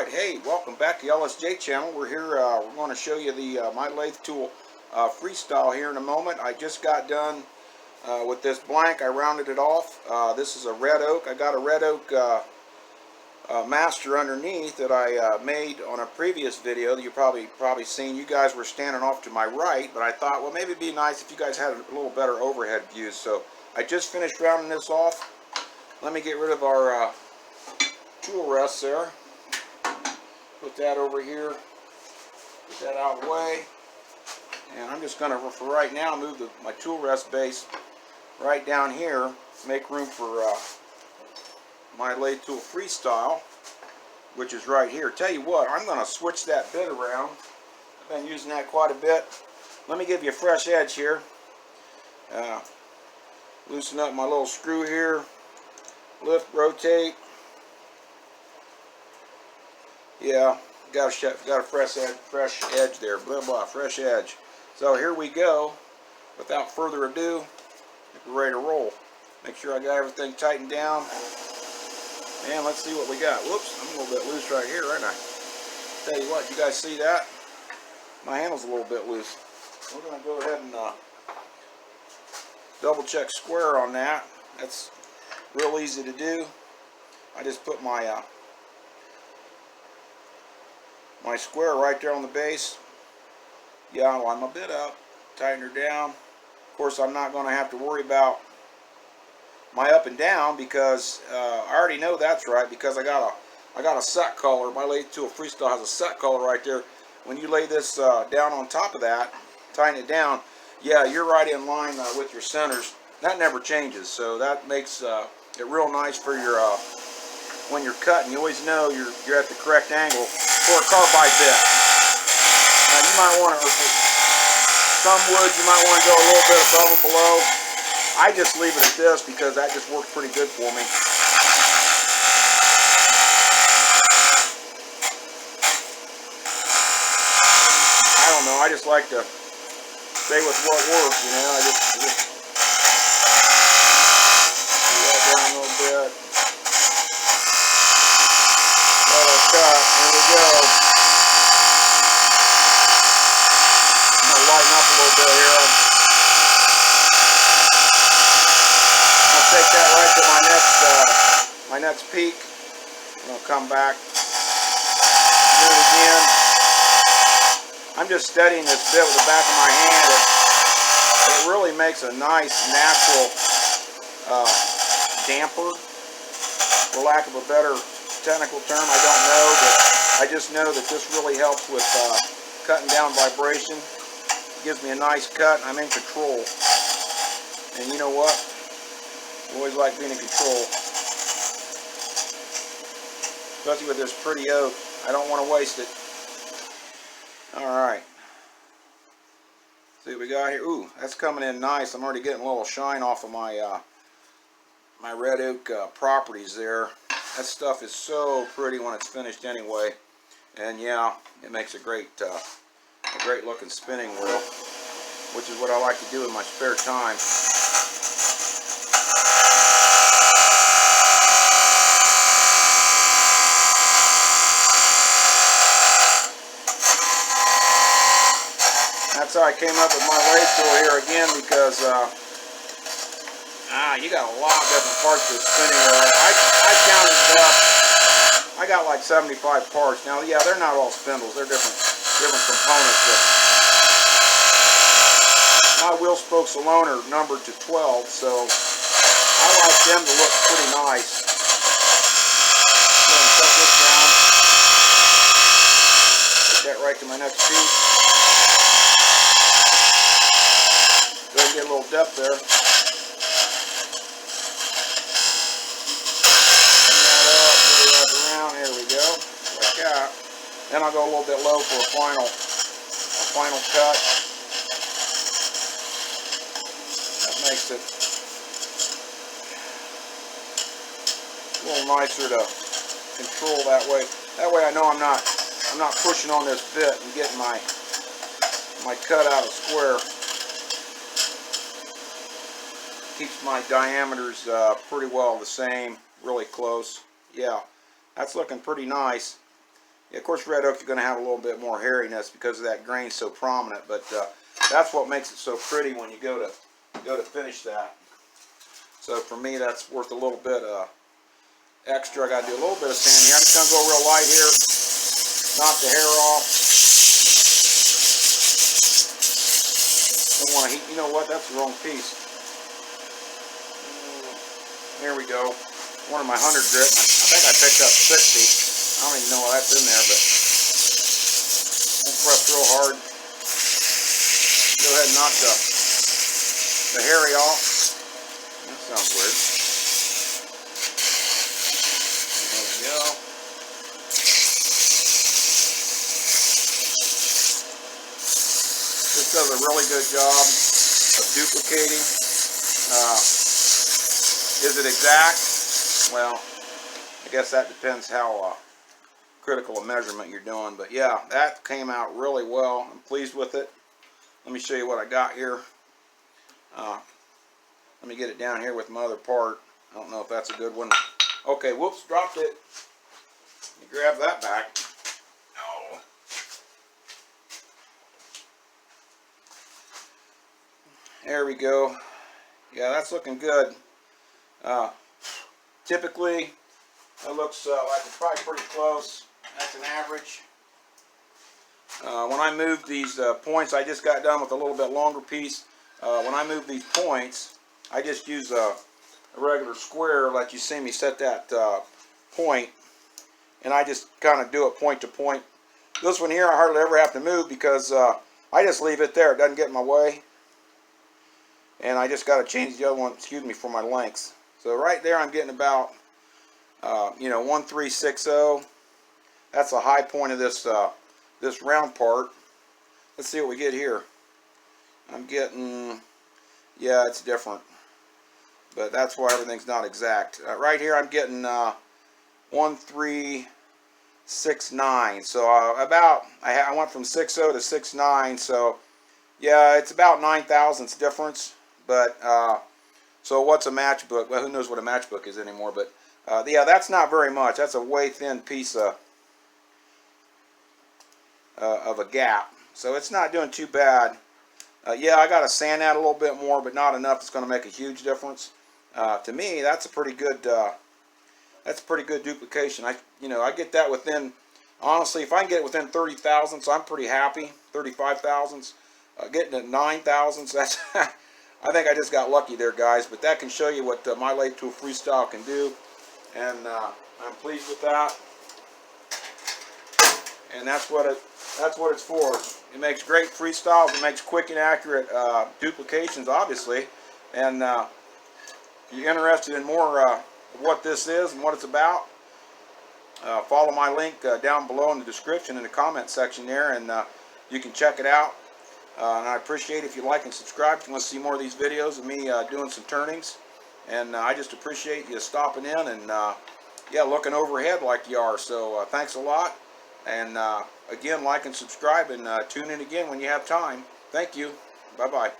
Alright, hey, welcome back to the LSJ channel. We're here, we're going to show you the my Lathe Tool freestyle here in a moment. I just got done with this blank. I rounded it off. This is a red oak. I got a red oak master underneath that I made on a previous video that you probably seen. You guys were standing off to my right, but I thought, well, maybe it'd be nice if you guys had a little better overhead view. So I just finished rounding this off. Let me get rid of our tool rest there. Put that over here, put that out of the way, and I'm just going to, for right now, move my tool rest base right down here, make room for my Lathe Tool Freestyle, which is right here. Tell you what, I'm going to switch that bit around. I've been using that quite a bit. Let me give you a fresh edge here. Loosen up my little screw here, lift, rotate. Yeah, got a fresh edge there. Blah blah, fresh edge. So here we go. Without further ado, we're ready to roll. Make sure I got everything tightened down. And let's see what we got. Whoops, I'm a little bit loose right here, aren't I? Tell you what, you guys see that? My handle's a little bit loose. We're gonna go ahead and double check square on that. That's real easy to do. I just put my square right there on the base. Yeah, I'll line my bit up, tighten her down. Of course, I'm not going to have to worry about my up and down because I already know that's right, because I got a set collar. My Lathe Tool Freestyle has a set collar right there. When you lay this down on top of that, tighten it down, yeah, you're right in line with your centers. That never changes, so that makes it real nice for your when you're cutting. You always know you're at the correct angle for a carbide bit. Now you might want to, some wood you might want to go a little bit above or below. I just leave it at this because that just works pretty good for me. I don't know, I just like to stay with what works, you know. I just do that down a little bit. Cut. Here we go. I'm going to lighten up a little bit here. I'm going to take that right to my next peak. I'm going to come back, do it again. I'm just steadying this bit with the back of my hand. It really makes a nice natural damper, for lack of a better technical term, I don't know, but I just know that this really helps with cutting down vibration. It gives me a nice cut, and I'm in control. And you know what? I always like being in control. Especially with this pretty oak. I don't want to waste it. Alright. See what we got here. Ooh, that's coming in nice. I'm already getting a little shine off of my my red oak properties there. That stuff is so pretty when it's finished anyway, and yeah, it makes a great looking spinning wheel, which is what I like to do in my spare time. That's how I came up with my Lathe Tool here again, because you got a lot of different parts to the spinning wheel. I counted it up. I got like 75 parts. Now, yeah, they're not all spindles. They're different components. But my wheel spokes alone are numbered to 12, so I like them to look pretty nice. Go ahead and set this down. Put that right to my next piece. Go ahead and get a little depth there. Then I'll go a little bit low for a final cut. That makes it a little nicer to control that way. That way I know I'm not pushing on this bit and getting my cut out of square. Keeps my diameters pretty well the same, really close. Yeah, that's looking pretty nice. Yeah, of course, red oak, you're going to have a little bit more hairiness because of that grain so prominent, but that's what makes it so pretty when you go to finish that. So for me, that's worth a little bit extra. I got to do a little bit of sanding here. I'm just going to go real light here, knock the hair off. Don't want to heat. You know what? That's the wrong piece. There we go. One of my 100 grit. I think I picked up 60. I don't even know why that's in there, but don't press real hard. Go ahead and knock the hairy off. That sounds weird. There we go. This does a really good job of duplicating. Is it exact? Well, I guess that depends how critical a measurement you're doing. But yeah, that came out really well. I'm pleased with it. Let me show you what I got here. Let me get it down here with my other part. I don't know if that's a good one. Okay, whoops, dropped it. Let me grab that back. No. There we go. Yeah, that's looking good. Typically, it looks like it's probably pretty close. That's an average. When I moved these points, I just got done with a little bit longer piece. When I move these points, I just use a regular square, like you see me set that point, and I just kind of do it point to point. This one here I hardly ever have to move because I just leave it there. It doesn't get in my way. And I just got to change the other one, excuse me, for my lengths. So right there I'm getting about 1360. That's the high point of this this round part. Let's see what we get here. I'm getting, yeah, it's different, but that's why everything's not exact. Right here I'm getting 1369. So I went from 60 to 69. So yeah, it's about 9 thousandths difference. But so what's a matchbook? Well, who knows what a matchbook is anymore? But yeah, that's not very much. That's a way thin piece of a gap. So it's not doing too bad. Yeah, I got to sand that a little bit more, but not enough. It's going to make a huge difference. To me, that's a pretty good. That's a pretty good duplication. I get that within. Honestly, if I can get it within 30 thousandths, I'm pretty happy. 35 thousandths. Getting at 9 thousandths, that's. I think I just got lucky there, guys. But that can show you what my Lathe Tool Freestyle can do, and I'm pleased with that. And that's what it's for. It makes great freestyles. It makes quick and accurate duplications, obviously. And if you're interested in more of what this is and what it's about, follow my link down below in the description in the comment section there, and you can check it out. And I appreciate it if you like and subscribe if you want to see more of these videos of me doing some turnings. And I just appreciate you stopping in and yeah, looking overhead like you are. So thanks a lot. And again, like and subscribe, and tune in again when you have time. Thank you. Bye-bye.